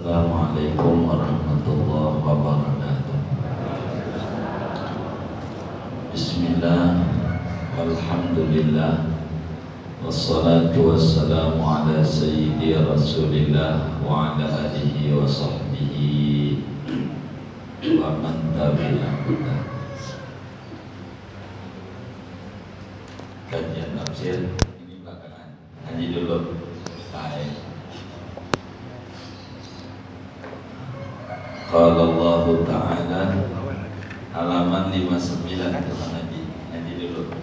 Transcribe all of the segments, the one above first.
Assalamualaikum warahmatullahi wabarakatuh. Bismillah, walhamdulillah, wassalatu wassalamu ala sayyidi rasulillah wa ala alihi wa sahbihi wa man tabi'ahum. Kajian tafsir ini belakangan, haji dulu. Baik. Qala Allah Ta'ala halaman 59 haji dulu.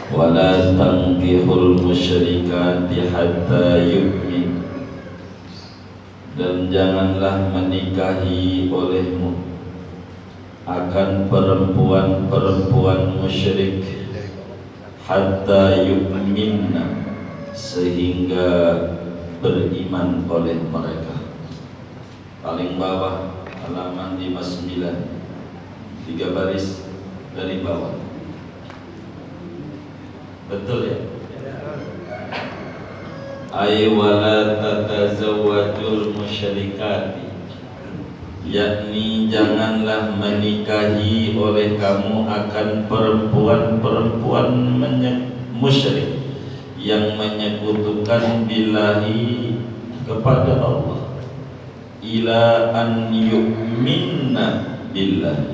Wala tankihul musyrikati hatta yu'min, dan janganlah menikahi olehmu akan perempuan-perempuan musyrik hatta yu'minna, sehingga beriman oleh mereka. Paling bawah halaman 59, 3 baris dari bawah. Betul ya? Ay wala tatazawwajul musyrikati, yakni janganlah menikahi oleh kamu akan perempuan-perempuan musyrik yang menyekutukan billahi kepada Allah, ila an yu'minna billahi,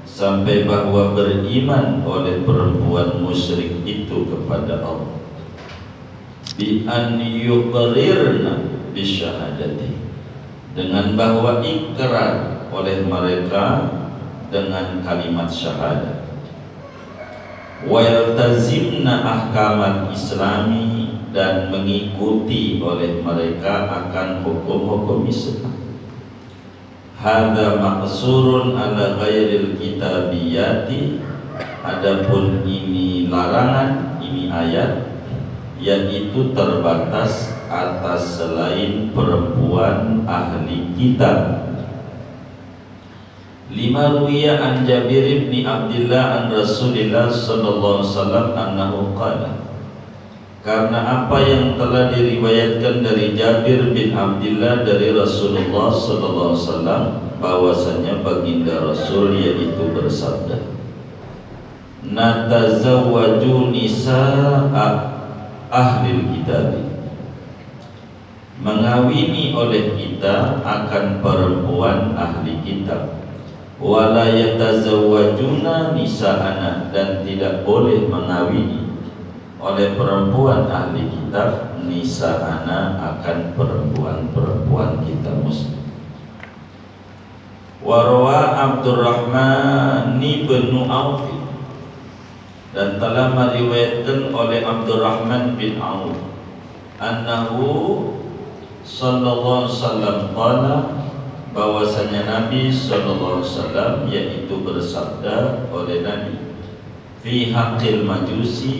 sampai bahwa beriman oleh perempuan musyrik itu kepada Allah, bi an yuqrirna bisyahadati, dengan bahwa ikrar oleh mereka dengan kalimat syahadat, wa yaltazimna ahkamal islami, dan mengikuti oleh mereka akan hukum-hukum Islam. Hadza maqsurun ala ghairil kitabiyati, adapun ini larangan, ini ayat, yaitu terbatas atas selain perempuan ahli kitab. Lima ruwiya an Jabir bin Abdullah an Rasulillah sallallahu alaihi wasallam annahu qala, karena apa yang telah diriwayatkan dari Jabir bin Abdullah dari Rasulullah sallallahu alaihi wasallam, bahwasanya baginda Rasul yaitu bersabda, natazawwaju nisaa ahlil kitab, mengawini oleh kita akan perempuan ahli kitab, wala yatazawwajuna nisaana, dan tidak boleh mengawini oleh perempuan ahli kitab nisaana akan perempuan-perempuan kita muslim. Warwa Abdurrahman bin Auf, dan telah meriwayatkan oleh Abdurrahman bin Auf, annahu sallallahu alaihi wasallam qala, bahwasanya Nabi sallallahu alaihi wasallam yaitu bersabda oleh Nabi, fi haqqil majusi,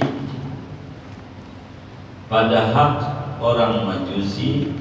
pada hak orang Majusi,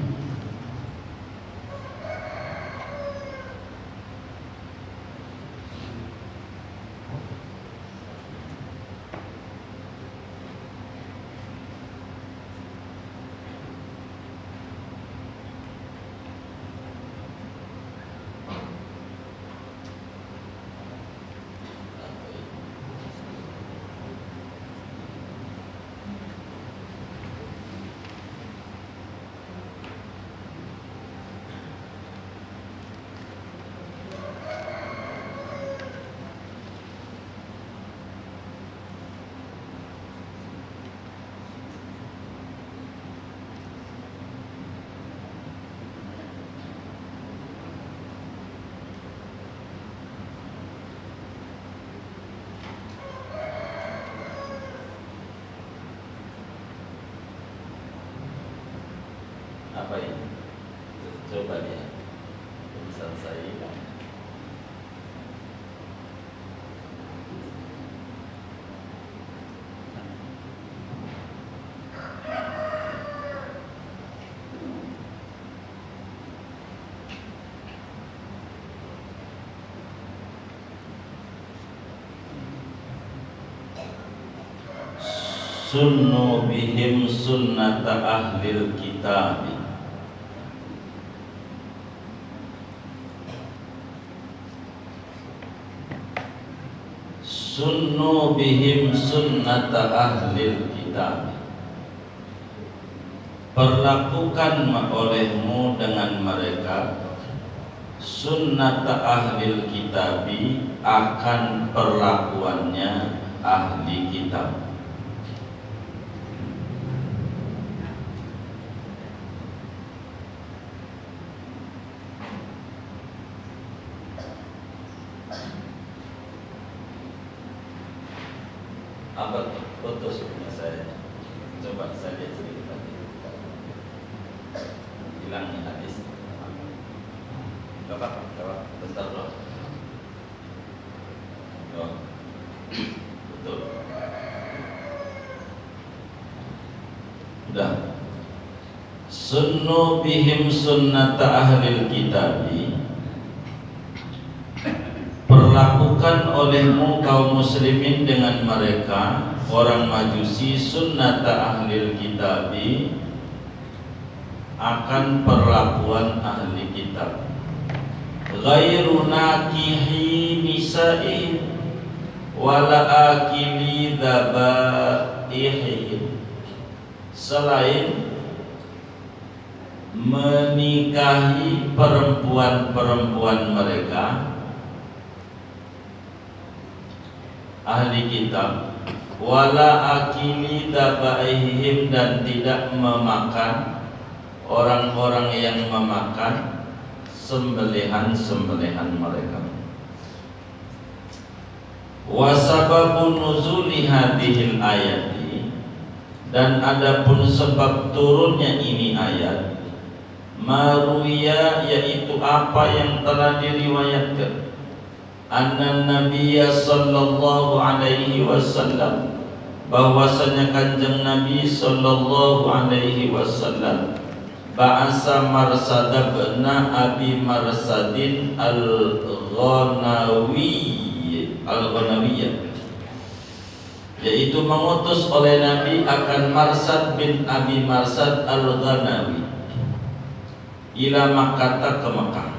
apa ini? Coba lihat tulisan saya. Sunnu bihim sunnata ahlil kitab, sunnu bihim sunnata ahlil kitab. Perlakukan olehmu dengan mereka sunnata ahlil kitabi, akan perlakuannya ahli kitab. Apa putus punya saya? Coba saya lihat sedikit lagi. Hilang nih hadis. Bapak, bentar loh. Oh, betul. Udah. Sunnu bihim sunnata ahlil kitabi. Perlakukan olehmu kaum muslimin dengan mereka orang majusi sunnata ahlil kitabi, akan perlakuan ahli kitab. Ghairu nakihi nisa'i wala akili dhabaihi, selain menikahi perempuan-perempuan mereka ahli kitab, wala akili dabaihim, dan tidak memakan orang-orang yang memakan sembelihan-sembelihan mereka. Wa sababun nuzuli hadhil ayati, dan adapun sebab turunnya ini ayat, maruya, yaitu apa yang telah diriwayatkan, anna nabiyya sallallahu alaihi wasallam, bahwasanya kanjeng Nabi sallallahu alaihi wasallam ba'asa Marsad bin Abi Marsadin al-Ghanawiyah, yaitu mengutus oleh Nabi akan Marsad bin Abi Marsad al-Ghanawi ila Makkah, ke Makkah,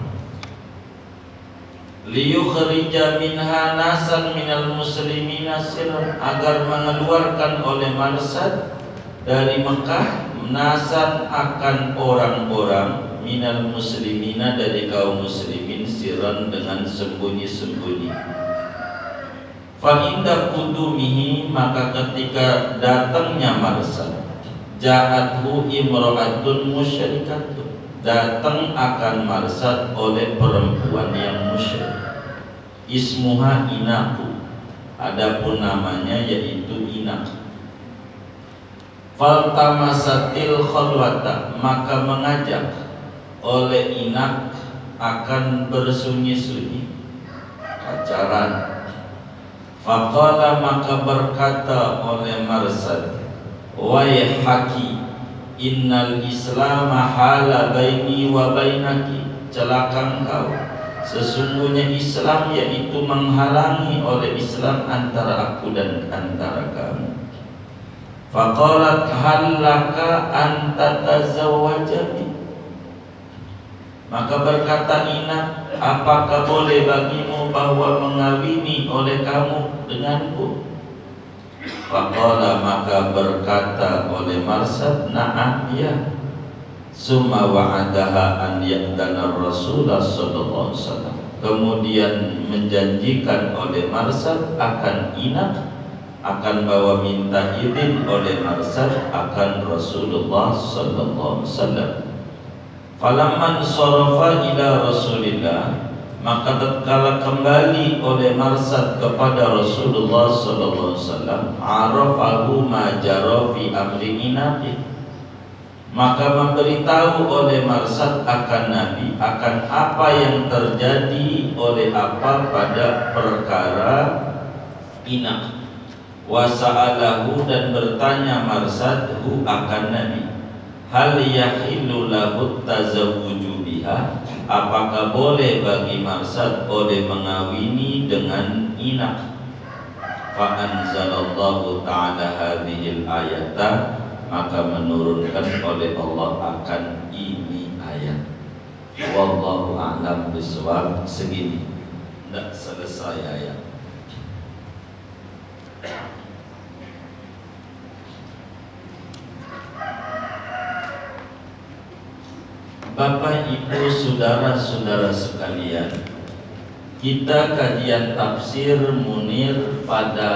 liyukhrija minha nasan minal muslimina sirran, agar mengeluarkan oleh Marsad dari Mekah nasan, akan orang-orang minal muslimina, dari kaum muslimin, sirran, dengan sembunyi-sembunyi. Fa inda qudumihi, maka ketika datangnya Marsad, ja'athu imra'atun musyrikatun, datang akan Marsad oleh perempuan yang musyrik, ismuha Inaku, adapun namanya yaitu Inak. Faltamasatil khalwata, maka mengajak oleh Inak akan bersunyi-sunyi, pacaran. Faqala, maka berkata oleh Marsad, waihaki, innal islama hala baini wa bainaki, celaka engkau, sesungguhnya Islam yaitu menghalangi oleh Islam antara aku dan antara kamu. Faqalat hallaka an tatazawwajani, maka berkata Inak, apakah boleh bagimu bahwa mengawini oleh kamu denganku? Faqala, maka berkata oleh Marsad, na'am, ya. Summa wa'adaha an ya'dana Rasulullah sallallahu alaihi wasallam, kemudian menjanjikan oleh Marsad akan Inak akan bawa minta izin oleh Marsad akan Rasulullah sallallahu alaihi wasallam. Falamman sarafa ila Rasulillah, maka tatkala kembali oleh Marsad kepada Rasulullah sallallahu alaihi wasallam, arafahu ma jara fi amri Inabi, maka memberitahu oleh Marsad akan Nabi akan apa yang terjadi oleh apa pada perkara Inak. Wasa'alahu, dan bertanya Marsad akan Nabi, hal yahillu lahu tazawwuju biha, apakah boleh bagi Marsad oleh mengawini dengan Inak? Fa anzalallahu ta'ala hadhil ayata, maka menurunkan oleh Allah akan ini ayat. Wallahu a'lam bishawab. Segini, tidak selesai ayat. Bapak, Ibu, saudara-saudara sekalian, kita kajian tafsir Munir pada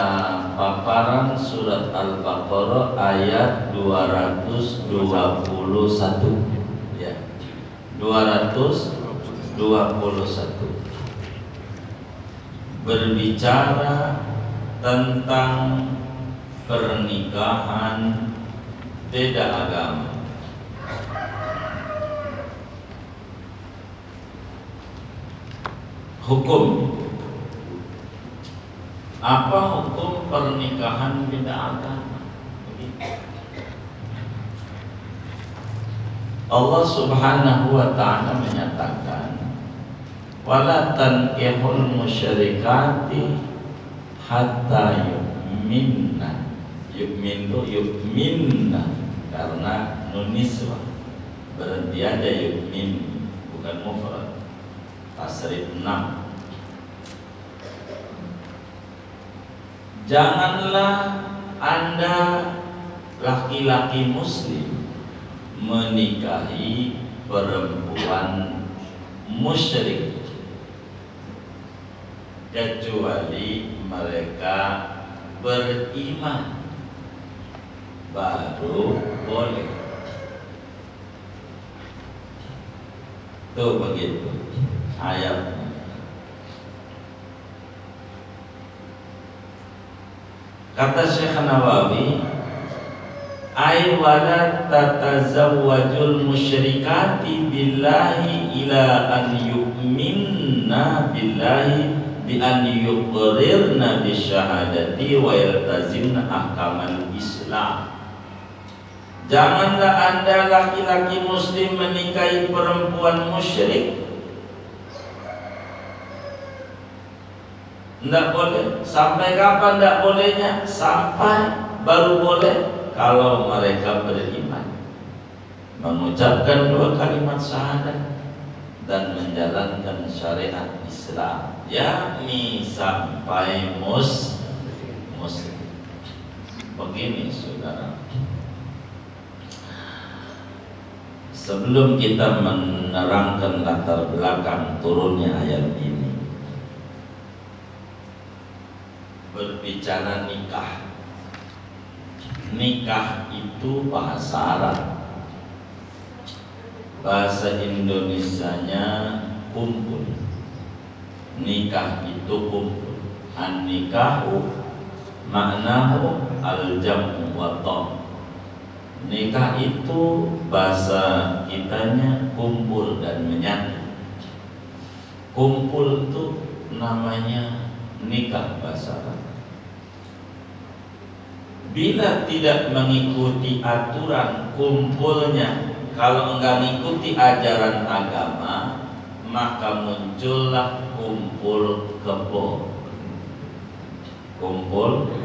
paparan surat Al-Baqarah ayat 221 ya. 221 berbicara tentang pernikahan beda agama. Hukum. Apa hukum pernikahan beda agama? Allah Subhanahu wa ta'ala menyatakan, wala tankihul musyrikati hatta yu'minna. Yu'minna karena nuniswa, berhenti aja yu'min, bukan mufrad. Tasrif 6. Janganlah Anda laki-laki muslim menikahi perempuan musyrik kecuali mereka beriman, baru boleh. Tuh begitu ayat. Kata Syekh Nawawi, ay wala tatazawwajul musyrikati billahi ila an yu'minna billahi bi an yuqrirna bi syahadati wa yaltazimna ahkamal Islam. Janganlah Anda laki-laki muslim menikahi perempuan musyrik. Tidak boleh. Sampai kapan tidak bolehnya? Sampai baru boleh kalau mereka beriman, mengucapkan 2 kalimat syahadat dan menjalankan syariat Islam, yakni sampai muslim. Begini saudara, sebelum kita menerangkan latar belakang turunnya ayat ini, berbicara nikah. Nikah itu bahasa Arab, bahasa Indonesianya kumpul. Nikah itu kumpul. An-nikahu maknahu al-jam'u wa tham. Nikah itu bahasa kitanya kumpul dan menyatu. Kumpul itu namanya nikah bahasa Arab. Bila tidak mengikuti aturan kumpulnya, kalau enggak mengikuti ajaran agama, maka muncullah kumpul kebo. Kumpul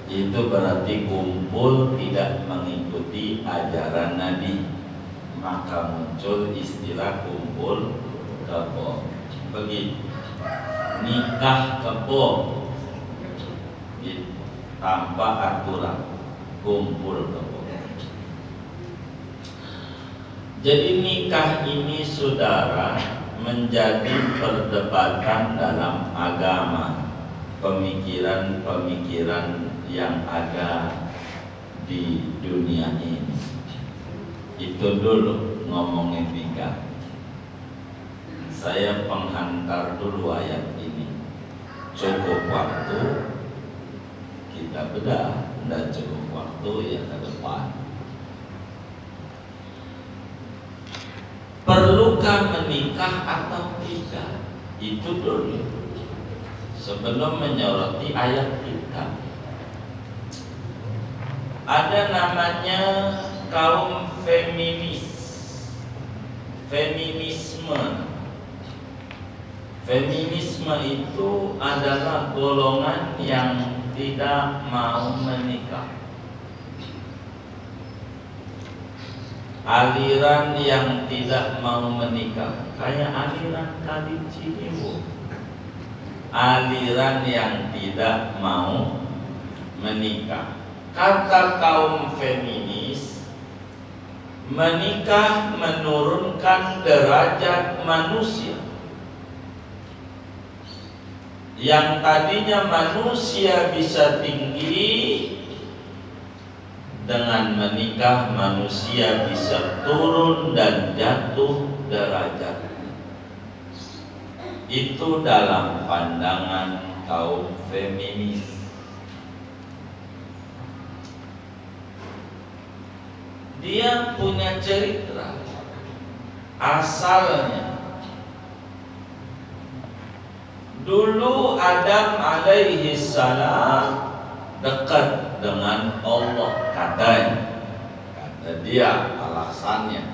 itu berarti kumpul tidak mengikuti ajaran Nabi, maka muncul istilah kumpul kebo. Begitu. Nikah kebo tanpa aturan, kumpul kebo. Jadi nikah ini saudara menjadi perdebatan dalam agama, pemikiran-pemikiran yang ada di dunia ini. Itu dulu ngomongin nikah. Saya penghantar dulu ayat ini. Cukup waktu kita bedah, dan cukup waktu ya ke depan. Perlukah menikah atau tidak? Itu dulu sebelum menyoroti ayat kita. Ada namanya kaum feminis, feminisme. Feminisme itu adalah golongan yang tidak mau menikah. Aliran yang tidak mau menikah, kayak aliran Kali Ciliwung. Aliran yang tidak mau menikah. Kata kaum feminis, menikah menurunkan derajat manusia. Yang tadinya manusia bisa tinggi, dengan menikah manusia bisa turun dan jatuh derajat. Itu dalam pandangan kaum feminis. Dia punya cerita asalnya. Dulu Adam alaihi salam dekat dengan Allah, katanya. Kata dia alasannya.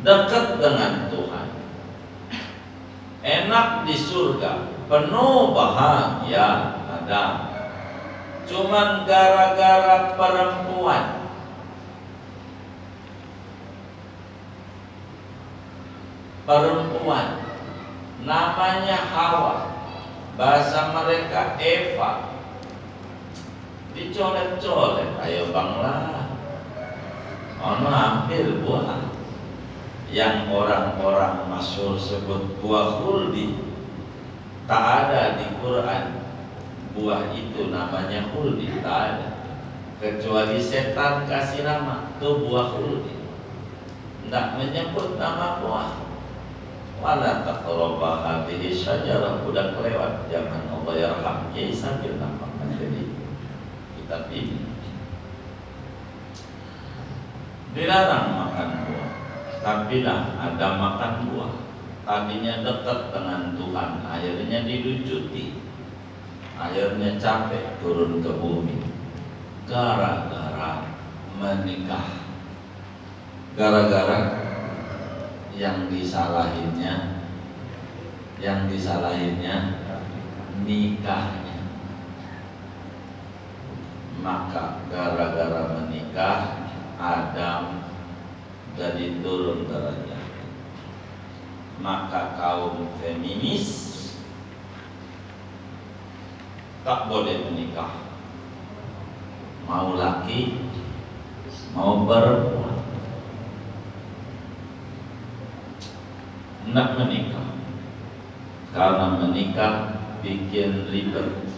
Dekat dengan Tuhan. Enak di surga, penuh bahagia Adam. Cuman gara-gara perempuan. Perempuan namanya Hawa, bahasa mereka Eva, dicolek-colek, ayo banglah, ono ambil buah yang orang-orang masyhur sebut buah khuldi. Tak ada di Quran buah itu namanya khuldi, tak ada, kecuali setan kasih nama itu buah khuldi, tidak menyebut nama buah. Wala taqrabu hadhihi syajarah, udah kelewat zaman Allah yarham Kiai sambil nampakkan jadi kitab ini. Dilarang makan buah, tapi lah ada makan buah. Tadinya dekat dengan Tuhan, akhirnya dilucuti, akhirnya capek turun ke bumi gara-gara menikah, gara-gara yang disalahinnya nikahnya. Maka gara-gara menikah Adam jadi turun derajat. Maka kaum feminis tak boleh menikah, mau laki mau perempuan. Nak menikah, karena menikah bikin ribet.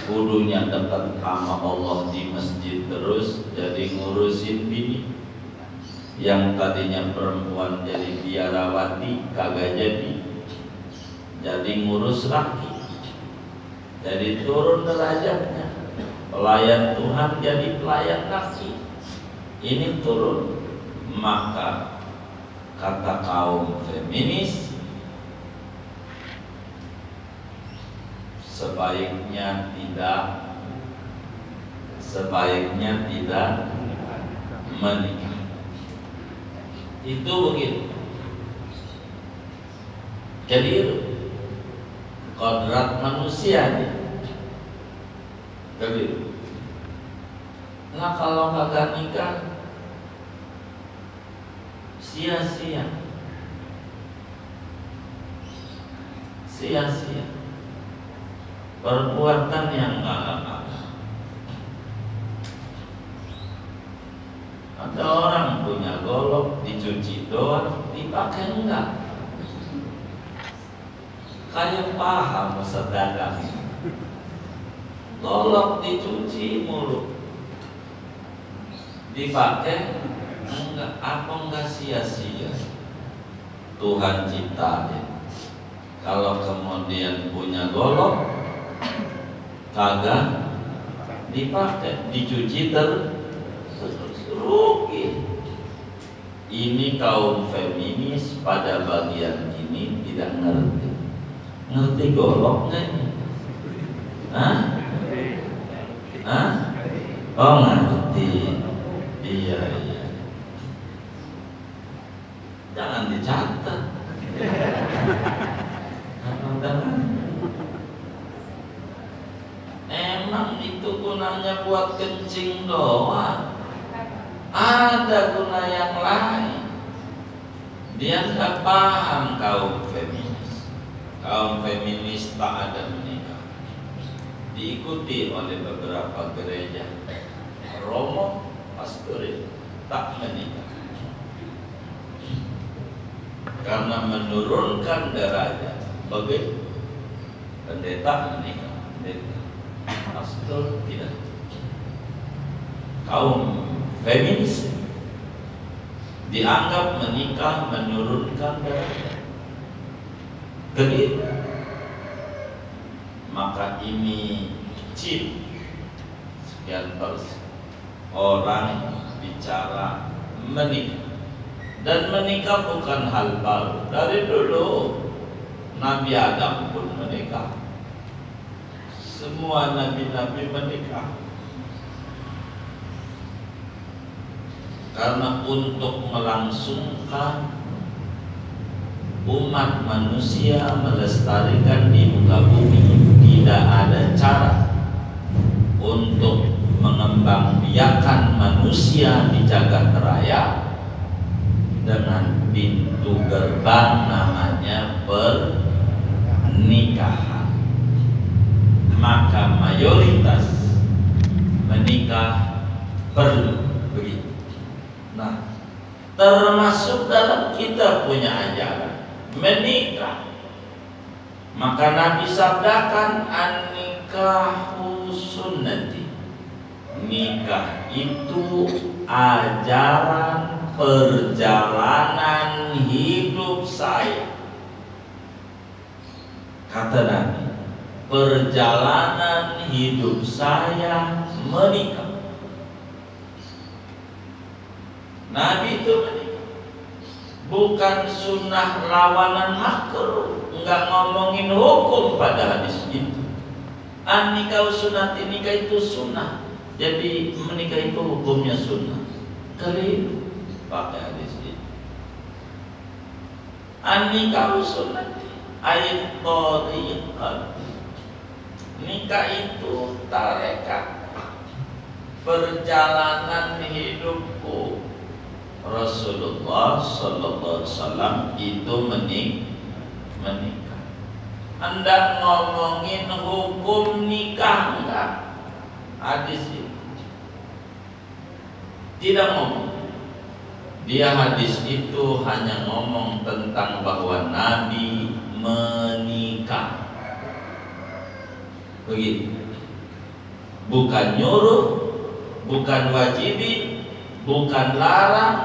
Kudunya dekat sama Allah di masjid terus, jadi ngurusin bini. Yang tadinya perempuan jadi biarawati kagak jadi ngurus laki. Jadi turun derajatnya. Pelayan Tuhan jadi pelayan laki. Ini turun. Maka kata kaum feminis, sebaiknya tidak menikah. Itu begitu. Jadi kodrat manusia nih. Jadi, nah kalau kagak nikah sia-sia. Perbuatan yang enggak. Ada orang punya golok dicuci doang, dipakai enggak. Kayak paham sedagang. Golok dicuci mulu, dipakai enggak, apa enggak sia-sia. Tuhan ciptain. Kalau kemudian punya golok kagak dipakai, dicuci terus, rugi. Ini kaum feminis pada bagian ini tidak ngerti. Ngerti golok nggak ini? Hah? Oh ngerti. Iya. Jangan dicatat. Emang itu gunanya buat kencing doang. Ada guna yang lain. Dia nggak paham kaum feminis. Kaum feminis tak ada menikah. diikuti oleh beberapa gereja. Romo Pastori tak menikah karena menurunkan derajat. Bagi pendeta menikah, pendeta pastor tidak. Kaum feminis dianggap menikah menurunkan derajat. Begitu. Maka ini chip sekian persen orang bicara menikah, dan menikah bukan hal baru. Dari dulu Nabi Adam pun menikah, semua nabi-nabi menikah, karena untuk melangsungkan umat manusia melestarikan di muka bumi. Tidak ada cara untuk mengembangbiakan manusia di jagat raya dengan pintu gerbang namanya pernikahan. Maka mayoritas menikah perlu begitu. Nah, termasuk dalam kita punya ajaran menikah. Maka Nabi sabdakan an-nikahu sunnati. Nikah itu ajaran perjalanan hidup saya. Kata Nabi, perjalanan hidup saya menikah. Nabi itu menikah, bukan sunnah lawanan makruh. Enggak ngomongin hukum pada hadis itu. An-nikah sunnati, nikah itu sunnah. Jadi menikah itu hukumnya sunnah. Keliru pakai hadis itu. An-nikah sunnati ayat thariqat. Nikah itu tarekat, perjalanan hidupku. Rasulullah sallallahu alaihi wasallam itu menikah. Anda ngomongin hukum nikah enggak? Hadis itu tidak ngomong. Dia hadis itu hanya ngomong tentang bahwa Nabi menikah. Begitu. Bukan nyuruh, bukan wajibin, bukan larang,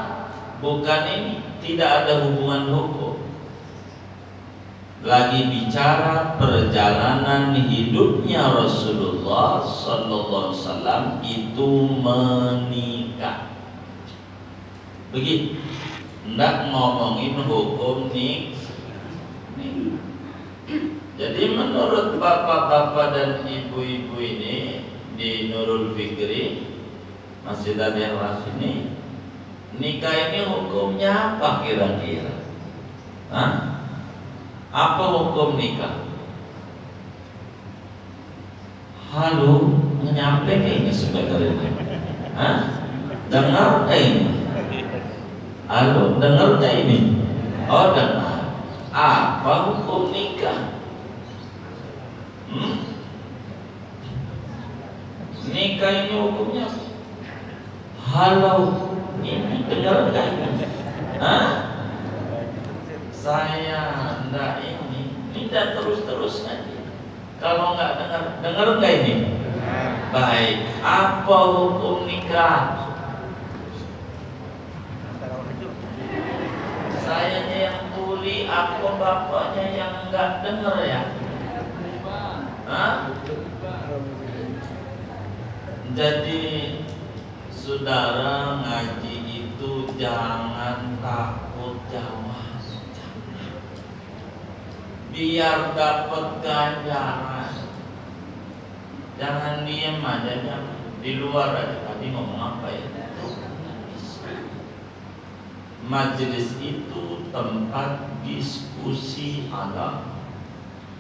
bukan ini. Tidak ada hubungan hukum. Lagi bicara perjalanan hidupnya Rasulullah sallallahu alaihi wasallam itu menikah. Begitu. Nggak ngomongin hukum nih. Jadi menurut bapak-bapak dan ibu-ibu ini di Nurul Fikri Masjid Al-Ikhlas ini, nikah ini hukumnya apa kira-kira? Hah? Apa hukum nikah? Halo, nyampe ini speaker ini. Hah? Dengar ini? Halo, dengar ini? Oh, dengar. Apa hukum nikah? Nikah ini hukumnya? Halo, ini dengar enggak ini? Hah? Saya enggak ini tidak terus-terus aja. Kalau enggak dengar enggak ini? Baik, apa hukum nikah? Sayanya yang tuli, apa bapaknya yang enggak dengar ya? Hah? Jadi saudara ngaji itu jangan takut jawab. Biar dapat ganjaran. Jangan diem aja, jangan di luar aja. Tadi ngomong apa ya? Majelis itu tempat diskusi agama,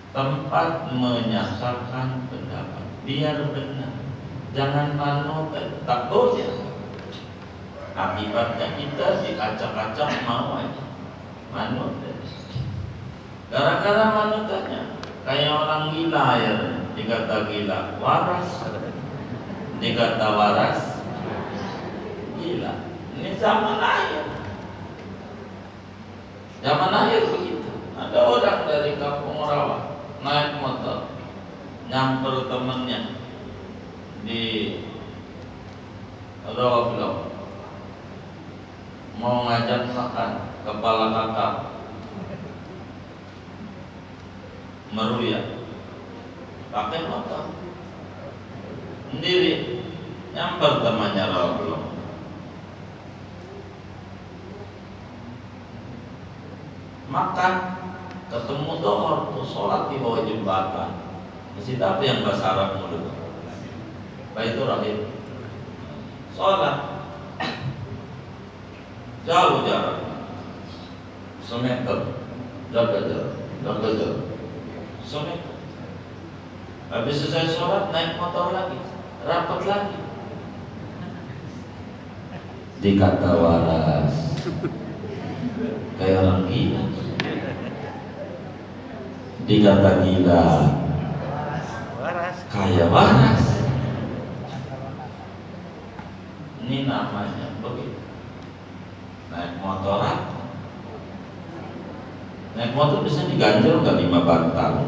tempat menyatakan pendapat. Biar benar, jangan manut, tak boleh. Akibatnya kita diacak-acak mau aja manut. Gara-gara manutannya kayak orang gila ya, dikata gila, waras. Dikata waras, gila. Ini zaman akhir. Zaman akhir begitu. Ada orang dari Kampung Rawa naik motor, nyamper temennya di Rawa Blok, mau ngajak makan kepala kakap meruya, pakai motor sendiri, nyamper temannya Rawa Blok. Makan, ketemu dohor, tuh sholat di bawah jembatan. Masjid apa yang bahasa Arab mulut? Baitur Rahim. Sholat jauh jarak, semeter, jaga jarak, semeter. Habis selesai sholat naik motor lagi, rapat lagi. Dikata waras, kayak orang gila. Dikata gila, kayak waras. Ini namanya begitu. Naik motoran, naik motor bisa diganjel nggak 5 bantal?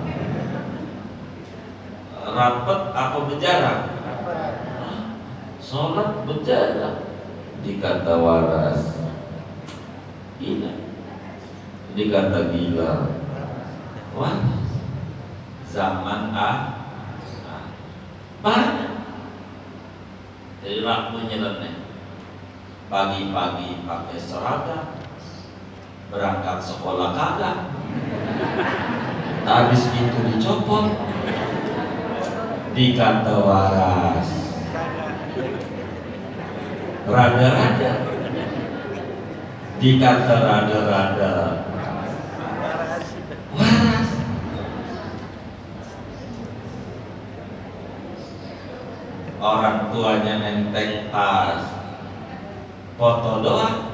Rapet apa berjarak? Sholat berjarak. Dikata waras, gila. Dikata gila, waras. Zaman banyak. Jadi waktunya nih. Pagi-pagi pakai seragam, berangkat sekolah kagak. Habis itu dicopot. Dikata waras, rada-rada. Dikata rada-rada, waras. Orang tuanya nenteng tas, foto doang.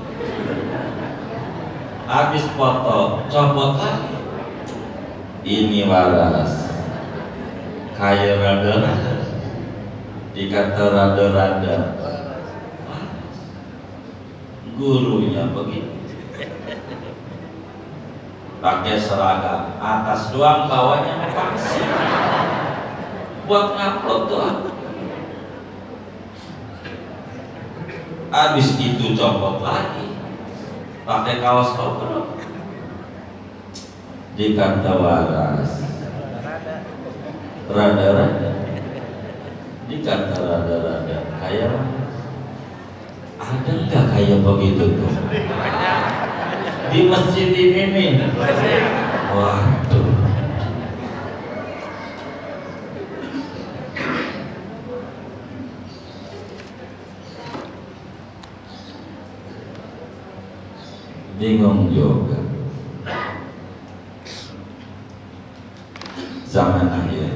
Habis foto, copot lagi. Ini waras. Kayak rada-rada. Dikata rada-rada, gurunya begitu. Pakai seragam, atas doang, bawahnya pangsi. Buat ngupload doang. Habis itu copot lagi, pakai kaos obrol. Dikata waras, rada-rada. Dikata rada-rada, kayak ada nggak kayak begitu tuh di masjid ini nih? Waduh. Bingung juga. Zaman akhir.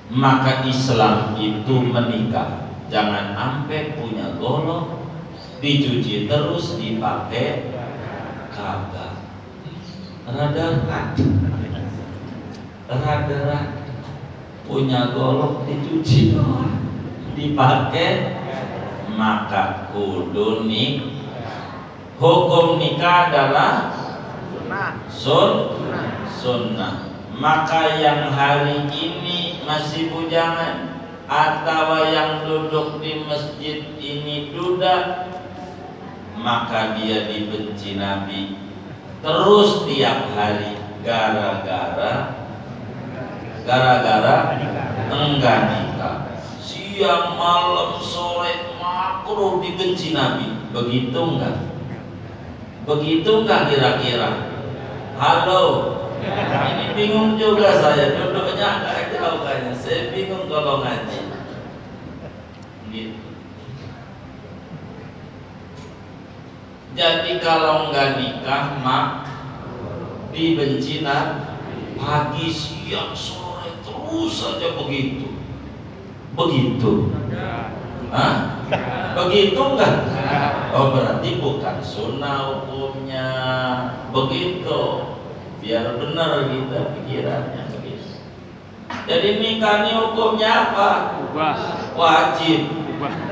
Maka Islam itu menikah, jangan sampai punya golok, dicuci terus dipakai kagak. Rada-rada, punya golok dicuci doang, dipakai, maka kudu nih. Hukum nikah adalah sunnah. Maka yang hari ini masih bujangan atau yang duduk di masjid ini duda, maka dia dibenci Nabi terus tiap hari gara-gara enggak nikah. Siang, malam, sore, makruh dibenci Nabi. Begitu enggak? Begitu enggak kira-kira? Halo, ini bingung juga saya, duduknya agak jauh kayaknya. Saya bingung kalau ngaji. Gitu. Jadi kalau enggak nikah, mak dibenci pagi, siang, sore terus saja begitu. Begitu. Hah? Begitu enggak? Oh, berarti bukan sunnah hukumnya. Begitu. Biar benar kita pikirannya begitu. Jadi nikah ini hukumnya apa? Wajib.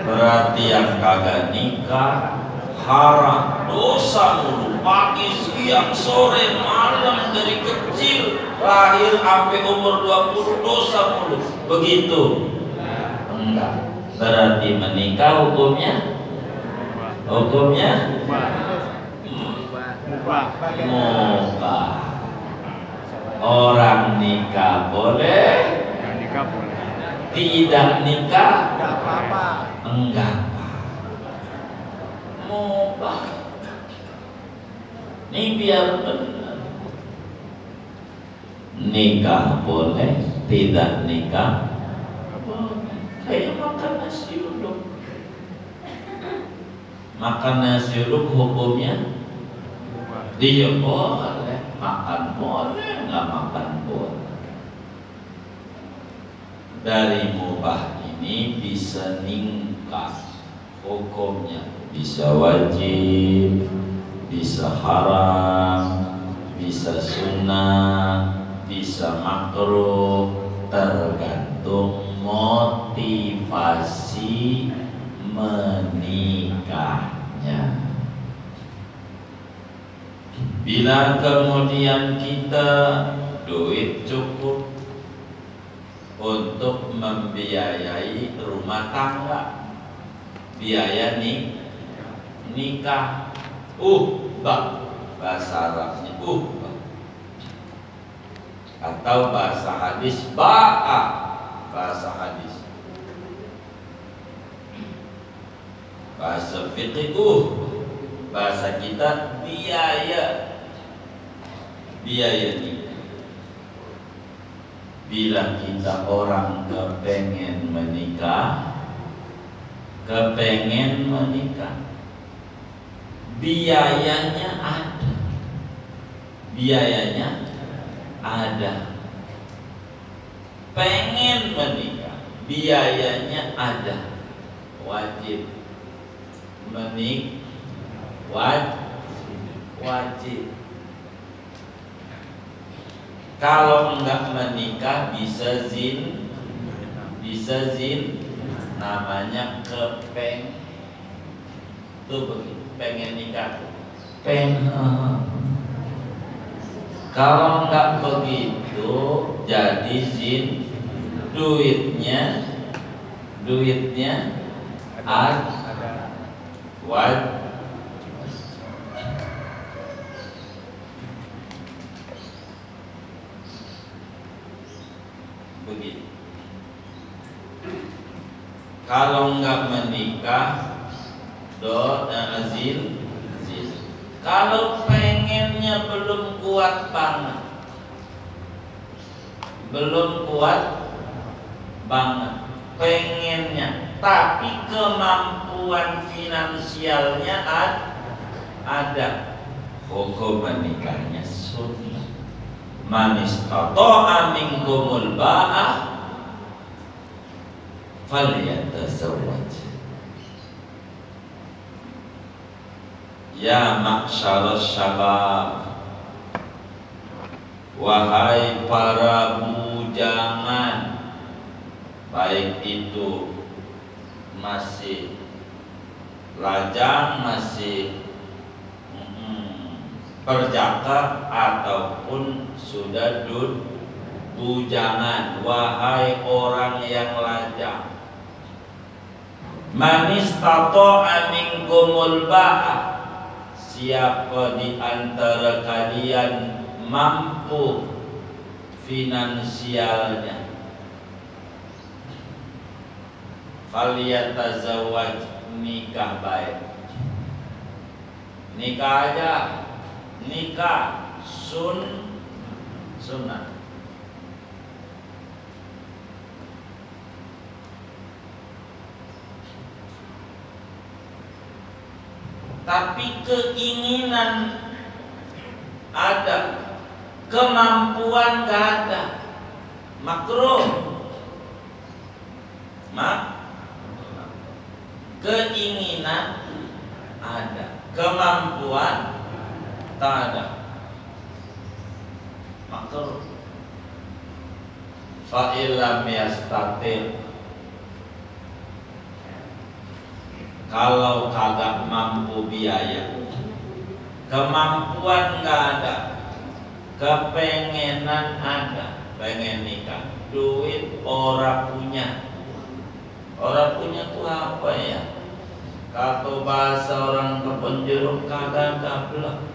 Berarti yang kagak nikah haram, dosa mulu, pagi, siang, sore, malam, dari kecil lahir sampai umur 20 dosa mulu. Begitu? Enggak. Berarti menikah hukumnya mubah. Orang nikah boleh, tidak nikah enggak. Mubah. Ini biar benar. Nikah boleh, tidak nikah boleh. Kayak makan nasi uduk. Makan nasi uduk hukumnya dia boleh, makan boleh, nggak makan boleh. Dari mubah ini bisa nikah hukumnya, bisa wajib, bisa haram, bisa sunnah, bisa makruh, tergantung motivasi menikahnya. Bila kemudian kita duit cukup untuk membiayai rumah tangga, biaya nikah, bahasa Arabnya atau bahasa hadis bahasa hadis, bahasa fikih bahasa kita biaya nikah. Bila kita orang kepengen menikah, biayanya ada. Pengen menikah, biayanya ada. Wajib wajib. Kalau enggak menikah bisa zin, namanya tuh begitu, pengen nikah, kalau enggak begitu jadi zin, duitnya ada, begitu. Kalau enggak menikah zin. Kalau pengennya belum kuat banget, pengennya, tapi kemampuan finansialnya ada, hukum menikahnya sunnah. Man istata'a minkumul ba'ah falyatazawwaj. Ya ma'syaras syabab, wahai para bujangan, baik itu masih lajang, masih perjaka ataupun sudah bujangan, wahai orang yang lajang. Man istata'a minkumul ba'ah, siapa di antara kalian mampu finansialnya, falyatazawwaj, nikah baik. Nikah aja, nikah sunnah. Tapi keinginan ada, kemampuan gak ada, makruh. Keinginan ada, kemampuan tak ada, makruh. fa illam yastati, kalau kagak mampu biaya, kemampuan nggak ada, kepengenan ada, pengen nikah, duit orang punya. Orang punya tuh apa ya? Kalau bahasa orang kepenjeruk kagak gablek.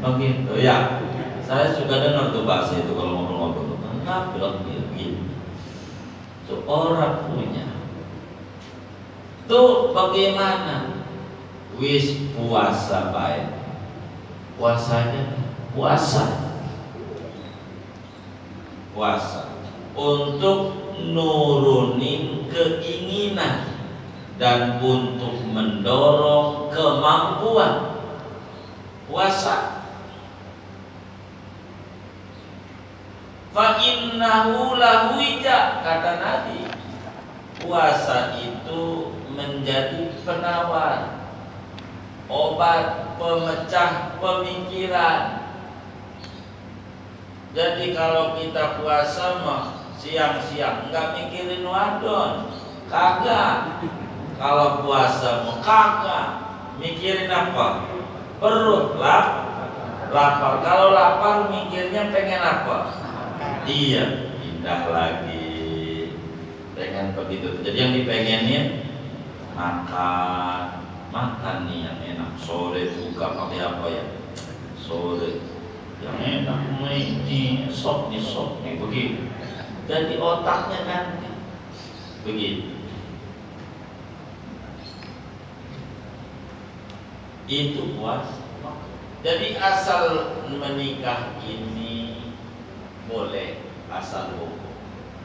Begitu ya. Saya suka dengar tuh bahasa itu kalau ngobrol-ngobrol. Gablek gitu. Tuh orang punya. Tuh bagaimana? Wis puasa baik. Puasanya puasa untuk nurunin keinginan dan untuk mendorong kemampuan. Puasa fa innahu lahu wija, kata Nabi, puasa itu menjadi penawar, obat pemecah pemikiran. Jadi kalau kita puasa mah siang-siang nggak mikirin wadon, kagak. Kalau puasa mau kagak mikirin apa? Perut lapar. Kalau lapar mikirnya pengen apa? Iya, pindah lagi. Pengen begitu. Jadi yang dipengenin makan nih yang enak. Sore buka pakai apa ya? Sore yang enak ini sop nih begitu. Jadi otaknya ganti begitu. Itu puasa. Jadi asal menikah ini boleh, asal hukum,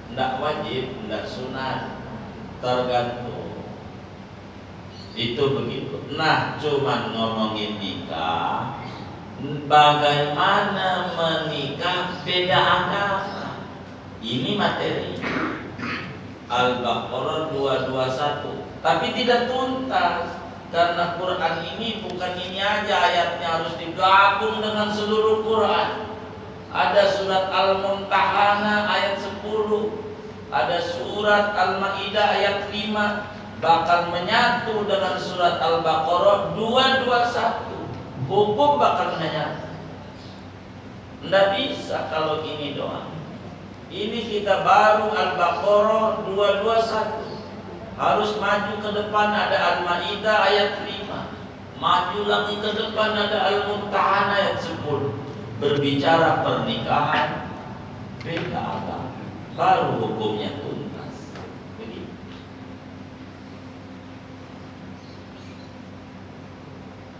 tidak wajib, tidak sunat, tergantung. Itu begitu. Nah, cuman ngomongin nikah, bagaimana menikah beda agama. Ini materi Al-Baqarah 221, tapi tidak tuntas. Karena Quran ini bukan ini aja ayatnya, harus digabung dengan seluruh Quran. Ada surat Al-Mumtahanah ayat 10, ada surat Al-Maidah ayat 5, bakal menyatu dengan surat Al-Baqarah 221. Hukum bakal menyatu. Nggak bisa kalau ini doang. Ini kita baru Al-Baqarah 221. Harus maju ke depan ada Al-Maidah ayat 5. Maju lagi ke depan ada Al-Mumtahanah ayat 10. Berbicara pernikahan beda agama, baru hukumnya tuntas. Begitu.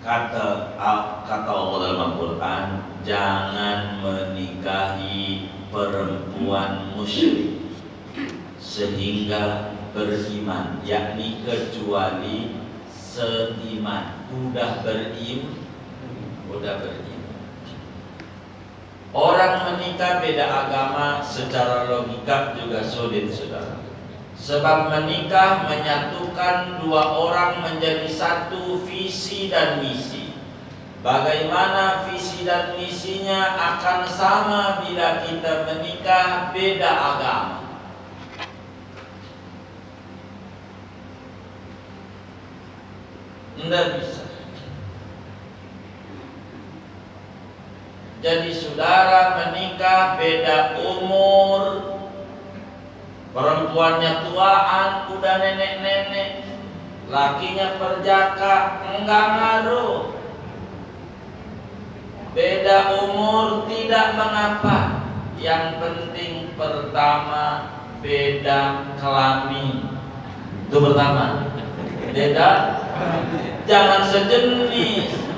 Kata Allah dalam Al-Quran, jangan menikahi perempuan musyrik sehingga beriman, yakni kecuali seiman. Udah beriman. Orang menikah beda agama secara logika juga sulit, saudara. Sebab menikah menyatukan dua orang menjadi satu visi dan misi. Bagaimana visi dan misinya akan sama bila kita menikah beda agama? Tidak bisa. Jadi saudara menikah beda umur, perempuannya tuaan, udah nenek-nenek, lakinya perjaka, enggak ngaruh. Beda umur tidak mengapa. Yang penting pertama beda kelamin. Itu pertama. Beda, jangan sejenis.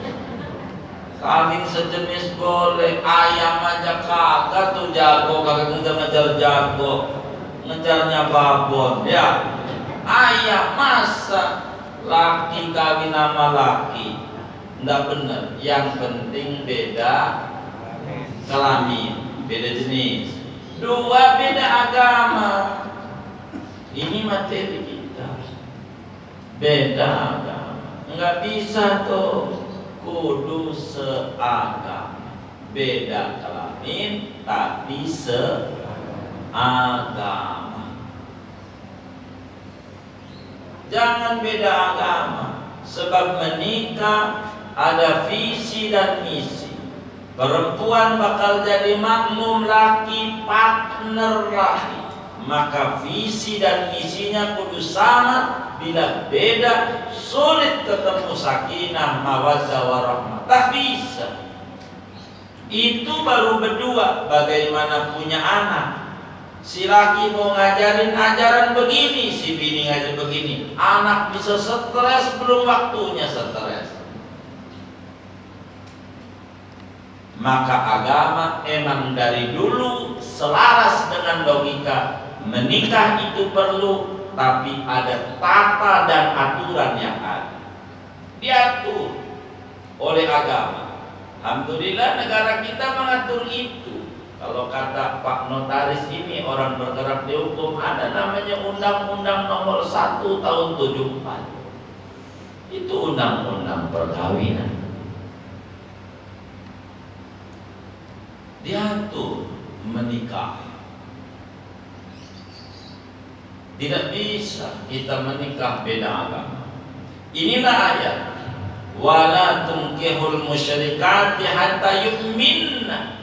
Kambing sejenis boleh, ayam aja kagak tuh jago, kagak ngejar jago, ngejarnya babon, ya. Ayam masa laki kawin sama laki, nggak bener. Yang penting beda kelamin, beda jenis. Dua, beda agama. Ini materi kita. Beda agama, nggak bisa tuh. Kudu seagama, beda kelamin tapi seagama. agama. Jangan beda agama, sebab menikah ada visi dan misi. Perempuan bakal jadi makmum, laki partner laki, maka visi dan misinya kudu sama. Bila beda, sulit ketemu sakinah mawaddah warahmah. Tak bisa. Itu baru berdua. Bagaimana punya anak? Si laki mau ngajarin ajaran begini, si bini ngajarin begini. Anak bisa stres, belum waktunya stres. Maka agama emang dari dulu selaras dengan logika. Menikah itu perlu, tapi ada tata dan aturan yang ada, diatur oleh agama. Alhamdulillah negara kita mengatur itu. Kalau kata Pak Notaris ini orang bergerak di hukum, ada namanya Undang-Undang Nomor 1 Tahun 74. Itu undang-undang perkawinan. Diatur menikah. Tidak bisa kita menikah beda agama. Inilah ayat. Wala tunkihul musyrikati hatta yu'minna.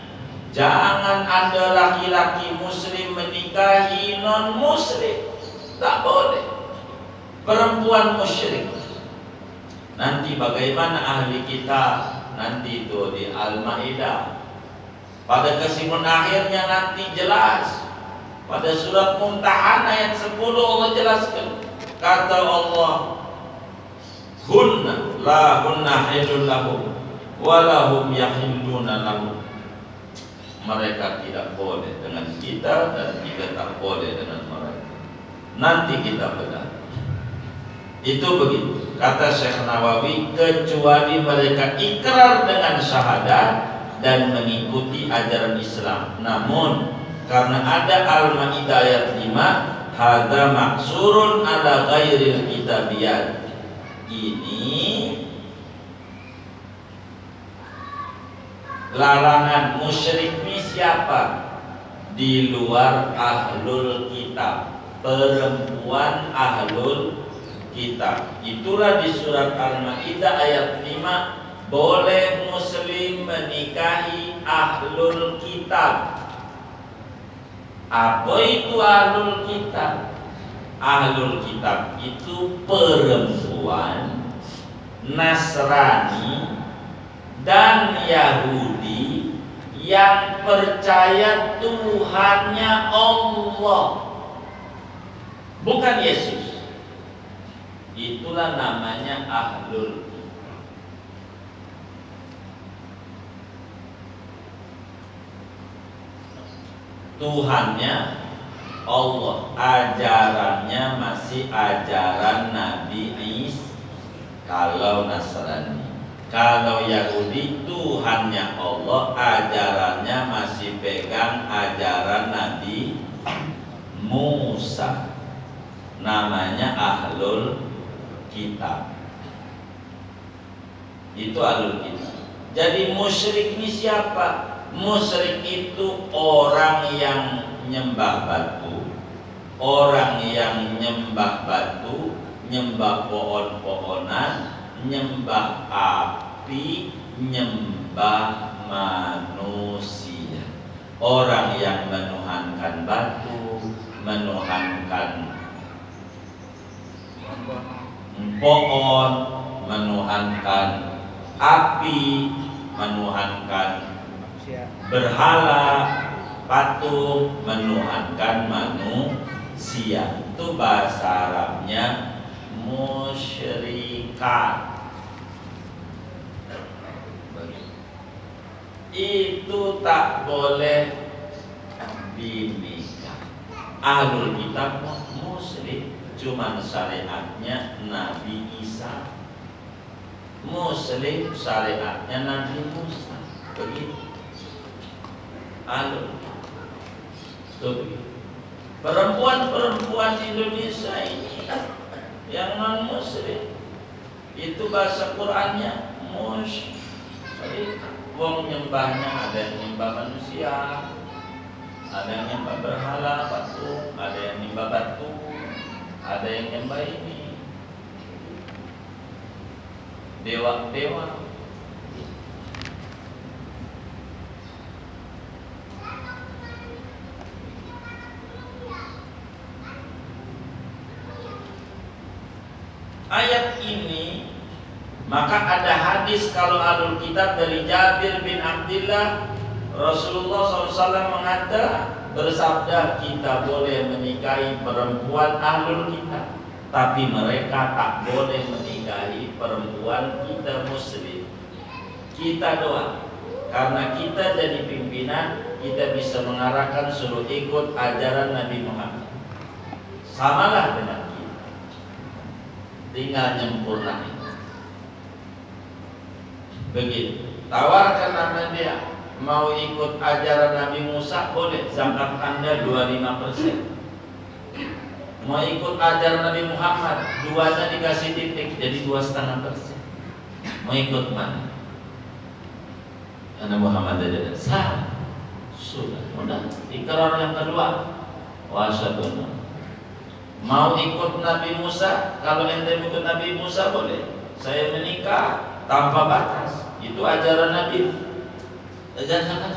Jangan Anda laki-laki muslim menikahi non muslim. Tak boleh. Perempuan musyrik. Nanti bagaimana ahli kita nanti itu di Al-Maidah. Pada kesimpulan akhirnya nanti jelas. Pada surat Mumtahan ayat 10 Allah jelaskan. Kata Allah, hunna la hunna hilul lahum walahum yahilluna lahum. Mereka tidak boleh dengan kita dan kita tak boleh dengan mereka. Nanti kita bedah. Itu begitu. Kata Syekh Nawawi, kecuali mereka ikrar dengan syahadat dan mengikuti ajaran Islam. Namun karena ada Al-Maidah ayat 5, hadza maksurun ala ghairil kitabiyat. Ini larangan musyrik ini siapa? Di luar ahlul kitab, perempuan ahlul kitab. Itulah di surat Al-Maidah ayat 5, boleh muslim menikahi ahlul kitab. Apa itu ahlul kitab? Ahlul kitab itu perempuan Nasrani dan Yahudi yang percaya Tuhannya Allah, bukan Yesus. Itulah namanya ahlul kitab. Tuhannya Allah, ajarannya masih ajaran Nabi Isa. Kalau Nasrani, kalau Yahudi, Tuhannya Allah, ajarannya masih pegang ajaran Nabi Musa. Namanya ahlul kitab. Itu ahlul kitab. Jadi musyrik ini siapa? Musyrik itu orang yang nyembah batu, orang yang nyembah batu, nyembah pohon-pohonan, nyembah api, nyembah manusia. Orang yang menuhankan batu, menuhankan pohon, menuhankan api, menuhankan berhala, patung, menuhankan manusia. Itu bahasa Arabnya musyrikat. Itu tak boleh dinikah. Ahlul kitab musyrik, cuman syariatnya Nabi Isa. Muslim syariatnya Nabi Musa. Begitu. Perempuan-perempuan Indonesia ini yang non muslim itu bahasa Qurannya musyrik. Wong nyembahnya ada yang nyembah manusia, ada yang nyembah berhala, batu, ada yang nyembah batu, ada yang nyembah ini dewa-dewa. Ayat ini, maka ada hadis kalau Ahlul Kitab dari Jabir bin Abdillah, Rasulullah SAW bersabda, kita boleh menikahi perempuan Ahlul Kitab, tapi mereka tak boleh menikahi perempuan kita Muslim. Kita doa, karena kita jadi pimpinan, kita bisa mengarahkan suruh ikut ajaran Nabi Muhammad. Samalah dengan kita, tinggal nyempurnain. Begitu. Tawarkan nama dia, mau ikut ajaran Nabi Musa boleh, zakat Anda 25%. Mau ikut ajaran Nabi Muhammad, duanya dikasih titik jadi 2,5%. Mau ikut mana? Karena Muhammad aja sah. Sudah, mudah. Ikrar yang kedua, wasyadun. Mau ikut Nabi Musa, kalau ente ikut Nabi Musa boleh. Saya menikah tanpa batas, itu ajaran Nabi. Jangan.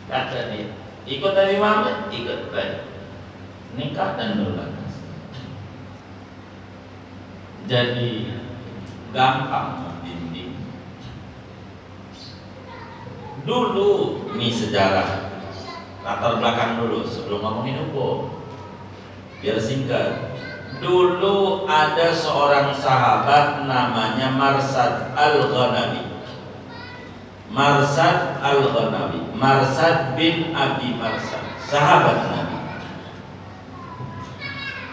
Kata dia, ikut Nabi Muhammad, ikut baik. Nikah dan berbatas. Jadi gampang membimbing. Dulu ini sejarah, latar belakang dulu sebelum ngomongin hukum, biar singkat. Dulu ada seorang sahabat namanya Marsad Al-Ghanawi. Marsad Al-Ghanawi, Marsad bin Abi Marsad, sahabat Nabi.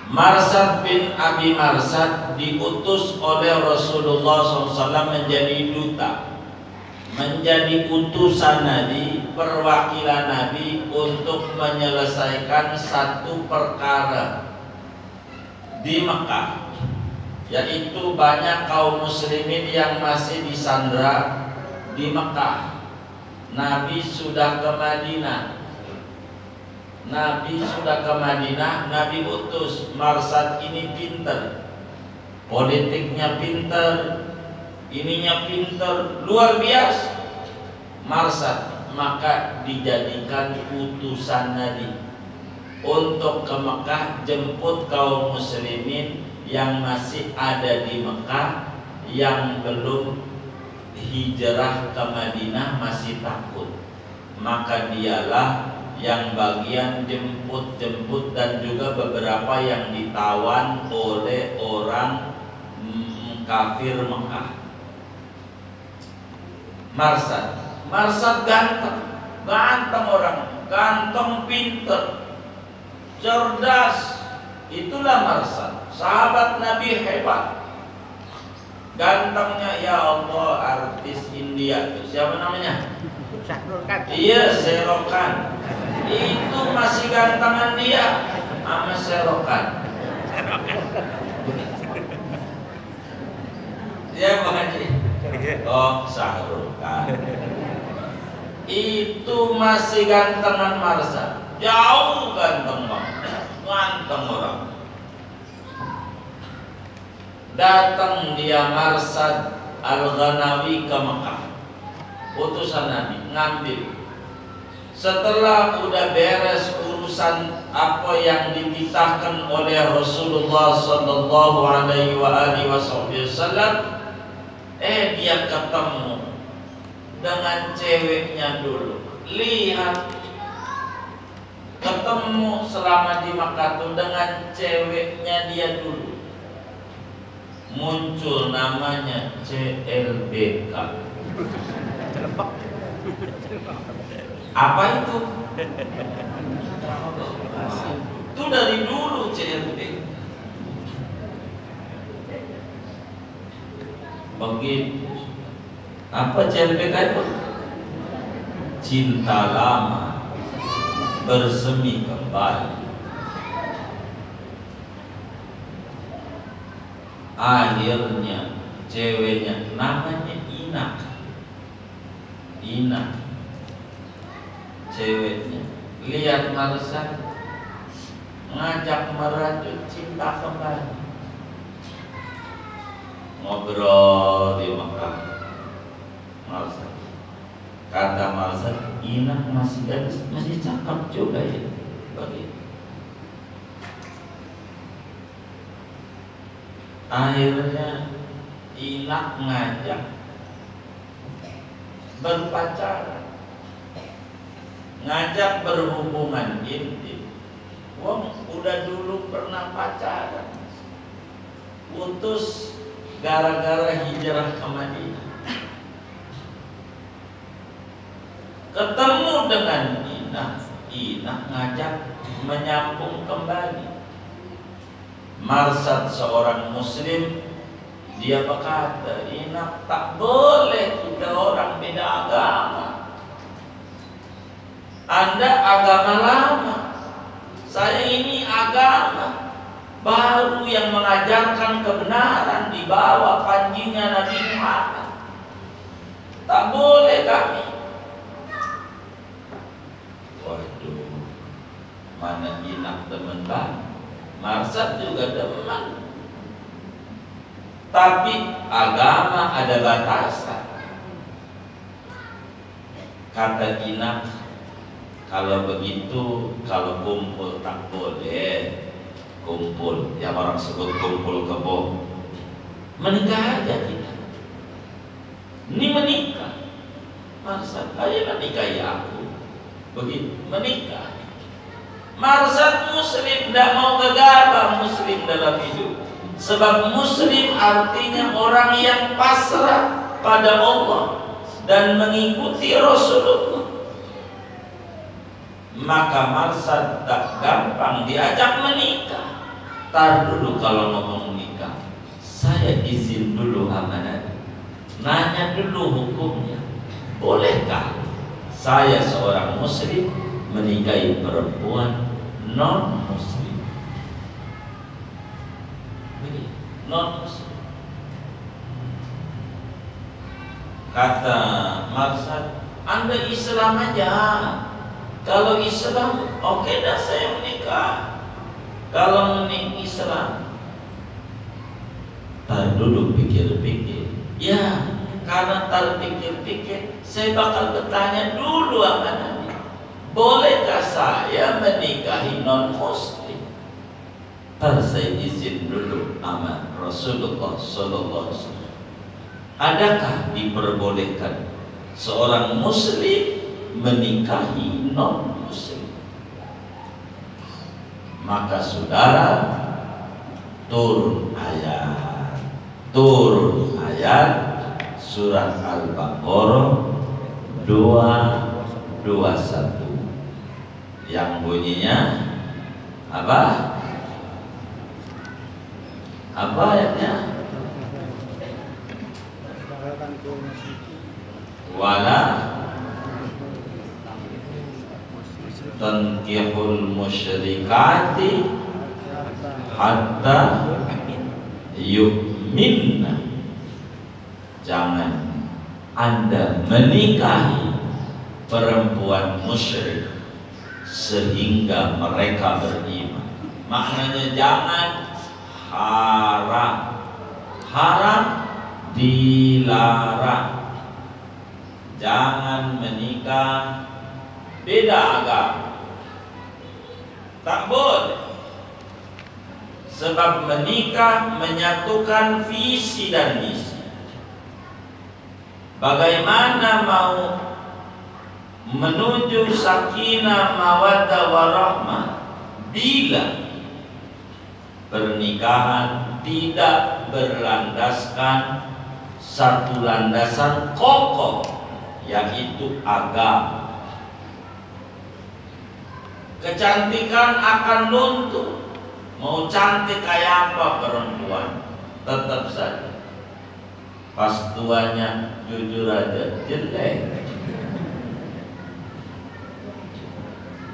Marsad bin Abi Marsad diutus oleh Rasulullah SAW menjadi duta, menjadi utusan Nabi, perwakilan Nabi untuk menyelesaikan satu perkara di Mekah, yaitu banyak kaum muslimin yang masih disandra di Mekah. Nabi sudah ke Madinah. Nabi utus Marsad ini pinter, politiknya pinter, ininya pinter, luar biasa Marsad. Maka dijadikan utusan Nabi untuk ke Mekah, jemput kaum muslimin yang masih ada di Mekah, yang belum hijrah ke Madinah, masih takut. Maka dialah yang bagian jemput dan juga beberapa yang ditawan oleh orang kafir Mekah. Marsad ganteng orang, ganteng, pinter, cerdas. Itulah Marsad, sahabat Nabi hebat. Gantengnya, ya Allah, artis India itu siapa namanya? Iya, Serokan. Itu masih gantengan dia sama Serokan. Ya Pak Haji. Oh, Sahrukan. Itu masih gantengan Marsad. Jauh ganteng banget. Ganteng orang. Datang dia Marsad Al-Ghanawi ke Mekah, utusan Nabi, ngambil. Setelah udah beres urusan apa yang dititahkan oleh Rasulullah sallallahu alaihi wasallam, dia ketemu dengan ceweknya dulu. Lihat, ketemu selama di Makkah tuh dengan ceweknya dia dulu. Muncul namanya CLBK. Apa itu? Itu dari dulu CLBK. Begitu. Apa CLBK itu? Cinta lama bersemi kembali. Akhirnya ceweknya namanya Ina. ceweknya lihat Marsad ngajak merajut cinta kembali, ngobrol di Mekah. Marsad, kata Marsad, Inak masih gadis, masih cakep juga ya. Begitu. Akhirnya Inak ngajak berpacaran, ngajak berhubungan intim. Wong udah dulu pernah pacaran, putus gara-gara hijrah ke Madinah. Ketemu dengan Inak ngajak menyambung kembali. Marsad seorang muslim, dia berkata, Inak, tak boleh kita orang beda agama. Anda agama lama, saya ini agama baru yang mengajarkan kebenaran di bawah panjinya Nabi Muhammad. Tak boleh kami. Waduh, mana Inak teman banget, Marsad juga teman. Tapi agama ada batasan. Kata Inak, kalau begitu, kalau kumpul tak boleh. Kumpul, yang orang sebut kumpul kebo. Menikah aja kita. Ini menikah. Marsad, ayolah nikahi aku. Begitu, menikah. Marsad muslim, tidak mau gegabah muslim dalam hidup. Sebab muslim artinya orang yang pasrah pada Allah dan mengikuti Rasulullah. Maka Marsad tak gampang diajak menikah. Tar dulu kalau ngomong nikah, saya izin dulu amanat, nanya dulu hukumnya. Bolehkah saya seorang muslim menikahi perempuan non muslim? Non muslim. Kata Marsad, Anda Islam aja. Kalau Islam, oke dah saya menikah. Kalau menikah Islam, tar dulu pikir-pikir. Ya, karena tar pikir-pikir, saya bakal bertanya dulu amanahnya. Bolehkah saya menikahi non muslim? Tar saya izin dulu sama Rasulullah Sallallahu Alaihi Wasallam. Adakah diperbolehkan seorang muslim menikahi non muslim? Maka saudara, turun ayat surat Al-Baqarah 221 yang bunyinya apa? Apa ayatnya? Wala tankihul musyrikati hatta yu'minna. Jangan Anda menikahi perempuan musyrik sehingga mereka beriman. Maknanya jangan haram dilarang. Jangan menikah beda agama, tak boleh. Sebab menikah menyatukan visi dan misi. Bagaimana mau menuju sakinah mawaddah warahmah bila pernikahan tidak berlandaskan satu landasan kokoh, yaitu agama. Kecantikan akan luntur. Mau cantik kayak apa perempuan, tetap saja pas tuanya jujur aja jelek.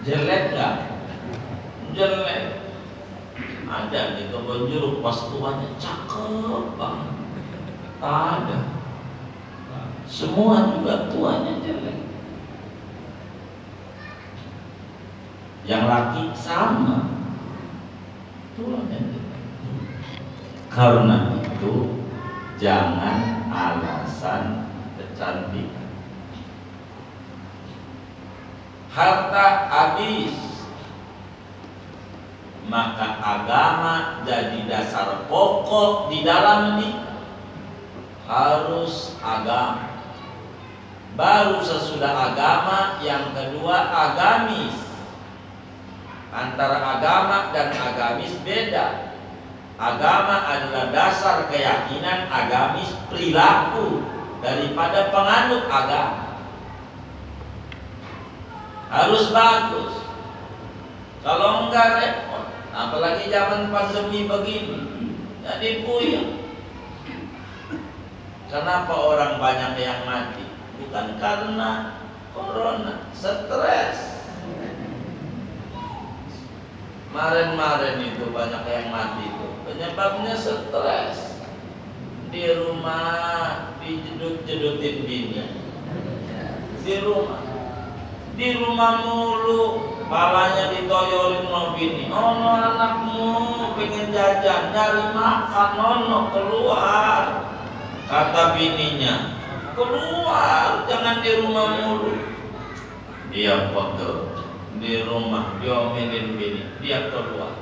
Jelek nggak? Jelek. Ada di kebun jeruk pas tuanya cakep banget. Tak ada. Semua juga tuanya jelek. yang laki sama. Karena itu jangan alasan kecantikan. Harta habis, maka agama jadi dasar pokok di dalam menikah. Harus agama, baru sesudah agama yang kedua agamis. Antara agama dan agamis beda. Agama adalah dasar keyakinan, agamis perilaku daripada penganut agama. Harus bagus. Kalau enggak repot. Apalagi zaman pandemi begini, jadi puyeng. Kenapa orang banyak yang mati? Bukan karena corona, stres. Kemarin itu banyak yang mati itu penyebabnya stres. Di rumah dijedut-jedutin bini, di rumah mulu, palanya ditoyorin sama bini. Ono anakmu pengen jajan, nyari makan, ono keluar. Kata bininya, keluar, jangan di rumah mulu. Dia pegel di rumah, diomelin bini, dia keluar.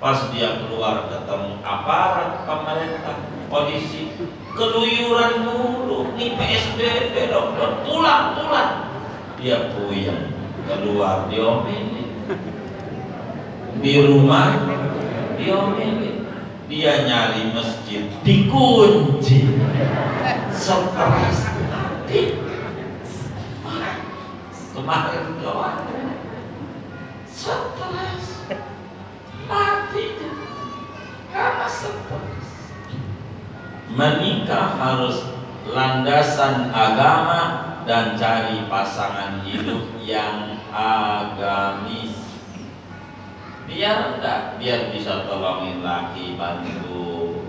Pas dia keluar ketemu aparat pemerintah, polisi, keluyuran mulu, nih PSBB, dokter, pulang. Dia puyeng, keluar diomelin, di rumah diomelin. Dia nyari masjid dikunci, stres mati. Kemarin stres mati karena stres. Menikah harus landasan agama dan cari pasangan hidup yang agamis. Biar bisa tolongin laki, bantu.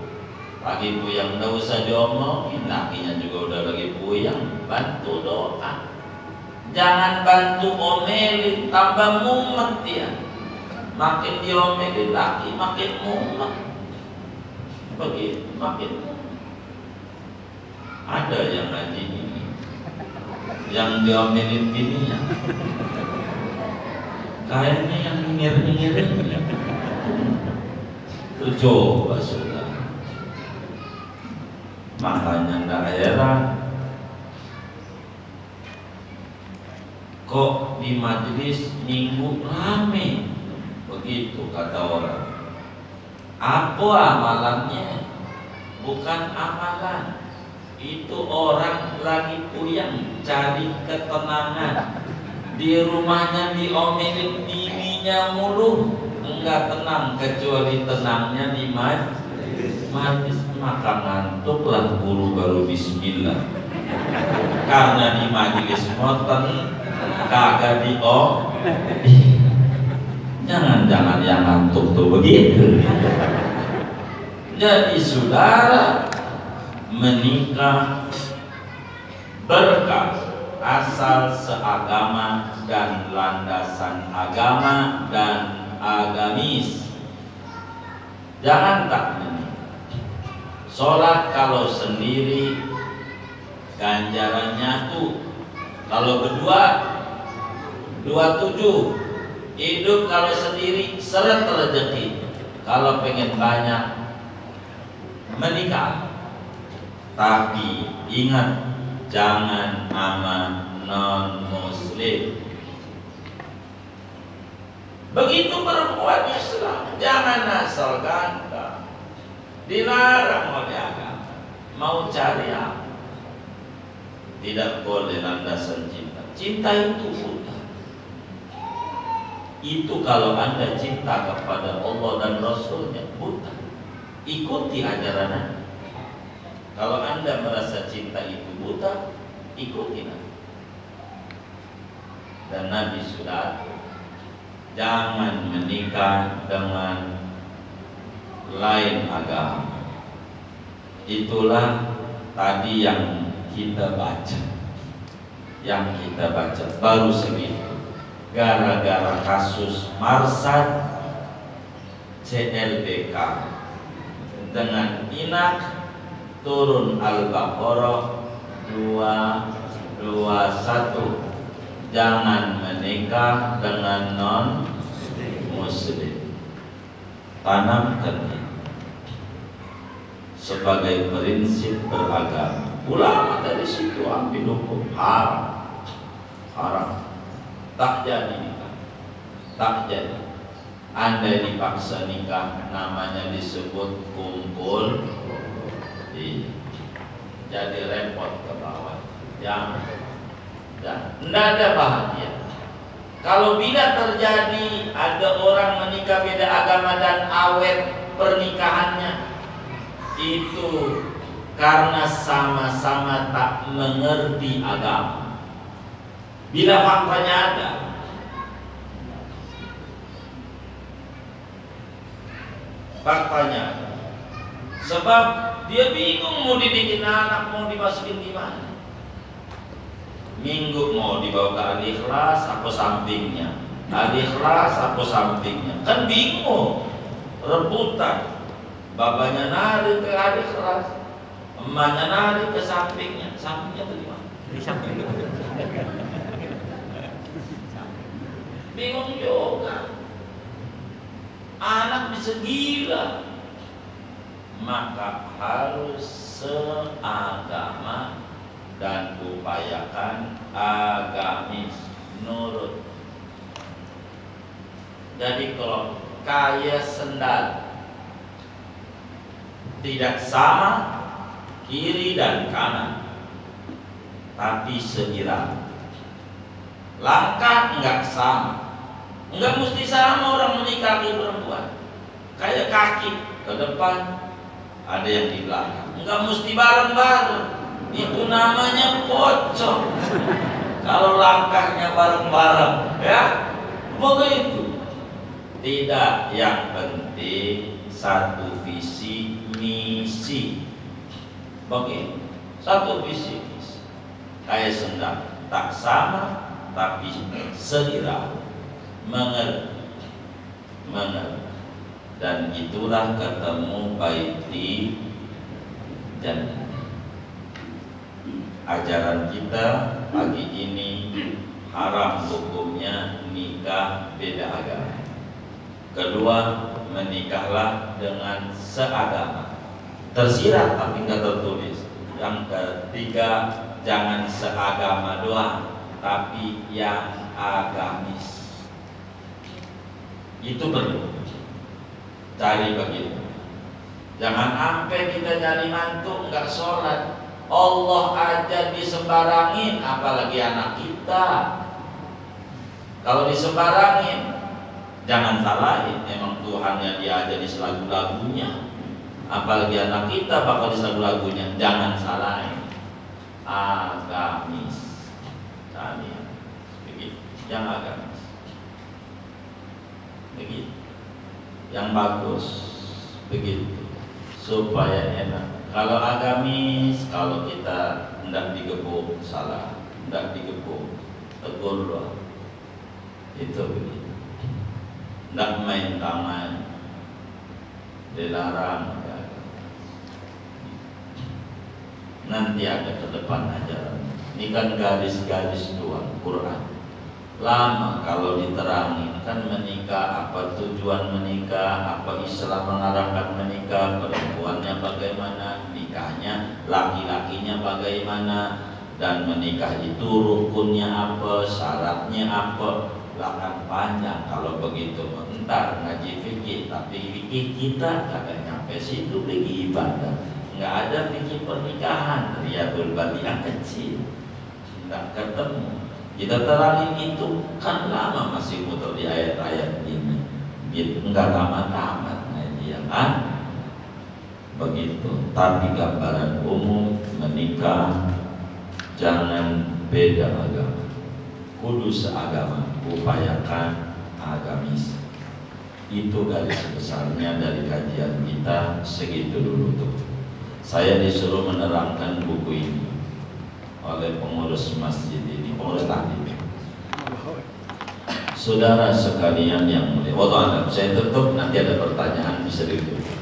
Lagi puyang gak usah diomongin, lakinya juga udah lagi puyang, bantu doa. Jangan bantu omelin, tambah mumet dia. Makin diomelin laki, makin mumet. Begitu, makin mumet. Ada yang ngaji ini, yang diomelin bininya, kayaknya yang nyengir itu coba sudah. Makanya nggak heran kok di majelis minggu rame begitu kata orang. Apa amalannya? Bukan amalan, itu orang lagi puyeng cari ketenangan. Di rumahnya diomelin bininya mulu, enggak tenang, kecuali tenangnya di majlis. Maka ngantuklah guru baru bismillah, karena di majlis moten kagak jangan yang ngantuk tuh begitu. Jadi saudara, menikah berkah asal seagama dan landasan agama dan agamis. Jangan tak menikah. Sholat kalau sendiri ganjarannya tuh, kalau berdua 27. Hidup kalau sendiri seret rezeki. Kalau pengen banyak menikah. Tapi ingat, jangan sama non muslim. Begitu perempuan Islam, jangan asal ganteng. Dilarang oleh agama. Mau cari apa? Tidak boleh landasan cinta. Cinta itu buta. Itu kalau Anda cinta kepada Allah dan Rasulnya, buta. Ikuti ajaran Anda. Kalau Anda merasa cinta itu buta, ikuti Nabi. Dan Nabi sudah atur, jangan menikah dengan lain agama. Itulah tadi yang kita baca, baru segitu. gara-gara kasus Marsad CLBK dengan inak turun Al-Baqarah 221, jangan menikah dengan non muslim. Tanamkan sebagai prinsip beragama. Ulama dari situ ambil hukum haram, tak jadi nikah, tak jadi. Andai dipaksa nikah, namanya disebut kumpul, jadi repot ke bawah. Jangan, tidak ada bahagia. Kalau bila terjadi ada orang menikah beda agama dan awet pernikahannya, itu karena sama-sama tak mengerti agama. Bila faktanya ada, sebab dia bingung mau didikin anak, mau dimasukin di mana. Minggu mau dibawa ke Al-Ikhlas apa sampingnya, Al-Ikhlas apa sampingnya, kan bingung, rebutan. Babanya nari ke Al-Ikhlas, emaknya nari ke sampingnya. Sampingnya itu di mana? Di samping. Bingung juga. Anak bisa gila. Maka harus seagama dan upayakan agamis, nurut. Jadi kalau kaya sendal tidak sama kiri dan kanan, tapi seirama. Langkah enggak sama, enggak mesti sama orang menikahi perempuan. Kayak kaki ke depan, ada yang di belakang, enggak mesti bareng-bareng. Itu namanya pocong. Kalau langkahnya bareng-bareng, ya begitu. Tidak, yang penting satu visi misi. Begitu, satu visi misi. Kayak sendal, tak sama tapi seirama, mengerti. Dan itulah ketemu baiti jannah. Ajaran kita pagi ini haram hukumnya nikah beda agama. Kedua, menikahlah dengan seagama. Tersirat tapi nggak tertulis. Yang ketiga, jangan seagama doang, tapi yang agamis. Itu perlu cari begitu. Jangan sampai kita nyari mantu nggak sholat. Allah aja disembarangin, apalagi anak kita. Kalau disembarangin, jangan salahin. Emang Tuhannya dia aja di lagu-lagunya, apalagi anak kita bakal di lagu-lagunya. Jangan salahin. Agamis, begitu. Yang agamis, begitu. Yang bagus, begitu. Supaya enak. Kalau agamis, kalau kita hendak digebuk salah, hendak digebuk tegur loh, itu begitu. Hendak main tangan dilarang, ya. Nanti ada ke depan ajaran. Ini kan garis-garis doang Quran. Lama kalau diterangin, kan menikah, apa tujuan menikah, apa Islam mengarahkan menikah, perempuannya bagaimana, nikahnya, laki-lakinya bagaimana, dan menikah itu rukunnya apa, syaratnya apa. Belakang panjang kalau begitu. Entar ngaji fikih, tapi fikih kita kagak nyampe situ, fikih ibadah. Nggak ada fikih pernikahan, Riyadul Bali yang kecil, nggak ketemu. Kita terangin itu kan lama, masih muter di ayat-ayat ini. Gitu, enggak tamat-tamat ngaji ya kan? Begitu. Tapi gambaran umum menikah jangan beda agama. Kudu seagama, upayakan agamis. Itu garis besarnya dari kajian kita, segitu dulu tuh. Saya disuruh menerangkan buku ini oleh pengurus masjid ini, pengurus taklim. saudara sekalian yang mulia. Wallahu a'lam. Saya tutup, nanti ada pertanyaan bisa ditutup.